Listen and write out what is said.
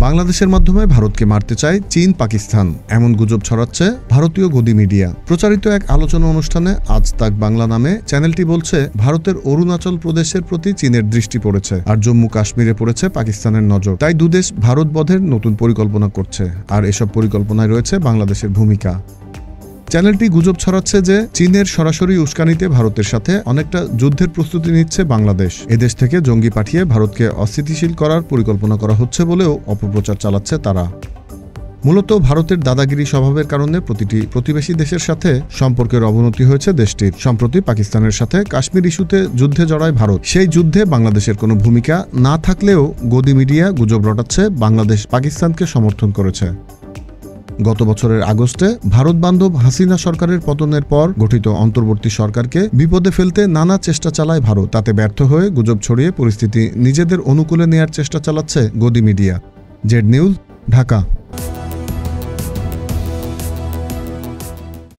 বাংলাদেশের মাধ্যমে ভারতকে মারতে চায় চীন পাকিস্তান, এমন গুজব ছড়াচ্ছে ভারতীয় গদি মিডিয়া। প্রচারিত এক আলোচনা অনুষ্ঠানে আজ তাক বাংলা নামে চ্যানেলটি বলছে, ভারতের অরুণাচল প্রদেশের প্রতি চীনের দৃষ্টি পড়েছে আর জম্মু কাশ্মীরে পড়েছে পাকিস্তানের নজর। তাই দুদেশ ভারত বধের নতুন পরিকল্পনা করছে, আর এসব পরিকল্পনায় রয়েছে বাংলাদেশের ভূমিকা। চ্যানেলটি গুজব ছড়াচ্ছে যে চীনের সরাসরি উস্কানিতে ভারতের সাথে অনেকটা যুদ্ধের প্রস্তুতি নিচ্ছে বাংলাদেশ। এদেশ থেকে জঙ্গি পাঠিয়ে ভারতকে অস্থিতিশীল করার পরিকল্পনা করা হচ্ছে বলেও অপপ্রচার চালাচ্ছে তারা। মূলত ভারতের দাদাগিরি স্বভাবের কারণে প্রতিটি প্রতিবেশী দেশের সাথে সম্পর্কের অবনতি হয়েছে দেশটির। সম্প্রতি পাকিস্তানের সাথে কাশ্মীর ইস্যুতে যুদ্ধে জড়ায় ভারত। সেই যুদ্ধে বাংলাদেশের কোনো ভূমিকা না থাকলেও গদি মিডিয়া গুজব রটাচ্ছে বাংলাদেশ পাকিস্তানকে সমর্থন করেছে। গত বছরের আগস্টে ভারত বান্ধব হাসিনা সরকারের পতনের পর গঠিত অন্তর্বর্তী সরকারকে বিপদে ফেলতে নানা চেষ্টা চালায় ভারত। তাতে ব্যর্থ হয়ে গুজব ছড়িয়ে পরিস্থিতি নিজেদের অনুকূলে নেয়ার চেষ্টা চালাচ্ছে গদি মিডিয়া। Z news, Dhaka.